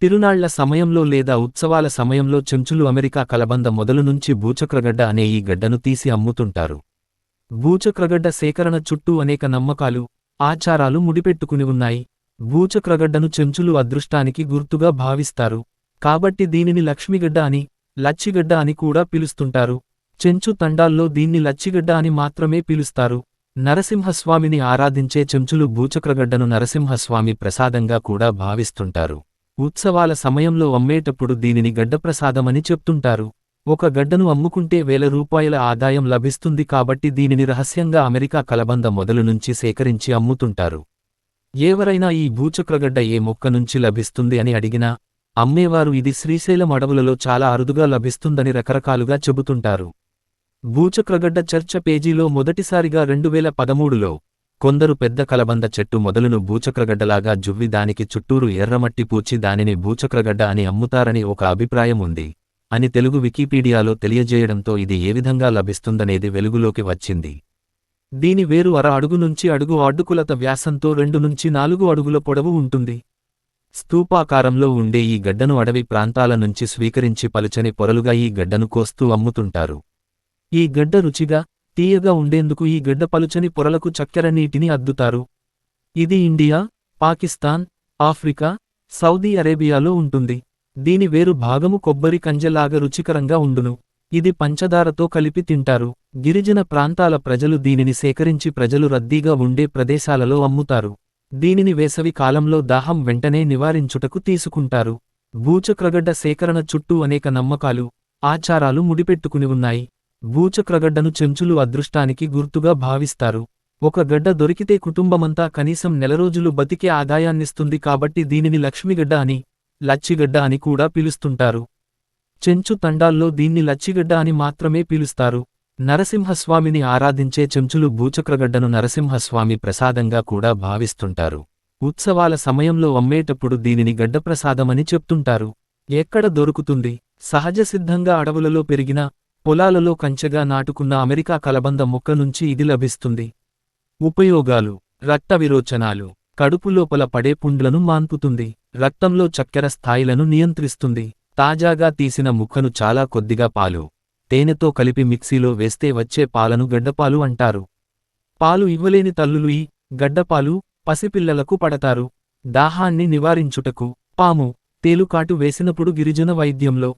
తిరునాళ్ల సమయంలో లేదా ఉత్సవాల సమయంలో చెంచులు అమెరికా కలబంద మొదలు నుంచి భూచక్రగడ్డ అనే ఈ గడ్డను తీసి అమ్ముతుంటారు. భూచక్రగడ్డ సేకరణ చుట్టూ అనేక నమ్మకాలు, ఆచారాలు ముడిపెట్టుకుని ఉన్నాయి. భూచక్రగడ్డను చెంచులు అదృష్టానికి గుర్తుగా భావిస్తారు. కాబట్టి దీనిని లక్ష్మిగడ్డ అని, లచ్చిగడ్డ అని కూడా పిలుస్తుంటారు. చెంచు తండాల్లో దీన్ని లచ్చిగడ్డ అని మాత్రమే పిలుస్తారు. నరసింహస్వామిని ఆరాధించే చెంచులు భూచక్రగడ్డను నరసింహస్వామి ప్రసాదంగా కూడా భావిస్తుంటారు. ఉత్సవాల సమయంలో అమ్మేటప్పుడు దీనిని గడ్డప్రసాదమని చెప్తుంటారు. ఒక గడ్డను అమ్ముకుంటే ₹1000 ఆదాయం లభిస్తుంది కాబట్టి దీనిని రహస్యంగా అమెరికా కలబంద మొదలు నుంచి సేకరించి అమ్ముతుంటారు. ఎవరైనా ఈ భూచక్రగడ్డ ఏ మొక్క నుంచి లభిస్తుంది అని అడిగినా, అమ్మేవారు ఇది శ్రీశైలం అడవులలో చాలా అరుదుగా లభిస్తుందని రకరకాలుగా చెబుతుంటారు. భూచక్రగడ్డ చర్చ పేజీలో మొదటిసారిగా 2013లో కొందరు పెద్ద కలబంద చెట్టు మొదలును భూచక్రగడ్డలాగా జువ్వి దానికి చుట్టూరు ఎర్రమట్టి పూచి దానిని భూచక్రగడ్డ అని అమ్ముతారని ఒక అభిప్రాయం ఉంది అని తెలుగు వికీపీడియాలో తెలియజేయడంతో ఇది ఏ విధంగా లభిస్తుందనేది వెలుగులోకి వచ్చింది. దీని వేరు అడుగు నుంచి అడుగు అడ్డుకులత వ్యాసంతో 2 నుంచి 4 అడుగుల పొడవు ఉంటుంది. స్తూపాకారంలో ఉండే ఈ గడ్డను అడవి ప్రాంతాల నుంచి స్వీకరించి పలుచని పొరలుగా ఈ గడ్డను కోస్తూ అమ్ముతుంటారు. ఈ గడ్డ రుచిగా, తీయగా ఉండేందుకు ఈ గడ్డ పలుచని పొరలకు చక్కెర నీటిని అద్దుతారు. ఇది ఇండియా, పాకిస్తాన్, ఆఫ్రికా, సౌదీ అరేబియాలో ఉంటుంది. దీని వేరు భాగము కొబ్బరి కంజలాగా రుచికరంగా ఉండును. ఇది పంచదారతో కలిపి తింటారు. గిరిజన ప్రాంతాల ప్రజలు దీనిని సేకరించి ప్రజలు రద్దీగా ఉండే ప్రదేశాలలో అమ్ముతారు. దీనిని వేసవి కాలంలో దాహం వెంటనే నివారించుటకు తీసుకుంటారు. భూచక్రగడ్డ సేకరణ చుట్టూ అనేక నమ్మకాలు, ఆచారాలు ముడిపెట్టుకుని ఉన్నాయి. భూచక్రగడ్డను చెంచులు అదృష్టానికి గుర్తుగా భావిస్తారు. ఒక గడ్డ దొరికితే కుటుంబమంతా కనీసం నెల రోజులు బతికే ఆదాయాన్నిస్తుంది కాబట్టి దీనిని లక్ష్మిగడ్డ అని, లచ్చిగడ్డ అని కూడా పిలుస్తుంటారు. చెంచు తండాల్లో దీన్ని లచ్చిగడ్డ అని మాత్రమే పిలుస్తారు. నరసింహస్వామిని ఆరాధించే చెంచులు భూచక్రగడ్డను నరసింహస్వామి ప్రసాదంగా కూడా భావిస్తుంటారు. ఉత్సవాల సమయంలో అమ్మేటప్పుడు దీనిని గడ్డప్రసాదమని చెప్తుంటారు. ఎక్కడ దొరుకుతుంది? సహజసిద్ధంగా అడవులలో పెరిగిన, పొలాలలో కంచెగా నాటుకున్న అమెరికా కలబంద మొక్క నుంచి ఇది లభిస్తుంది. ఉపయోగాలు: రక్త విరోచనాలు, కడుపులోపల పడే పుండ్లను మాన్పుతుంది. రక్తంలో చక్కెర స్థాయిలను నియంత్రిస్తుంది. తాజాగా తీసిన ముక్కను చాలా కొద్దిగా పాలు, తేనెతో కలిపి మిక్సీలో వేస్తే వచ్చే పాలను గడ్డపాలు అంటారు. పాలు ఇవ్వలేని తల్లులు ఈ గడ్డపాలు పసిపిల్లలకు పడతారు. దాహాన్ని నివారించుటకు పాము, తేలుకాటు వేసినప్పుడు గిరిజన వైద్యంలో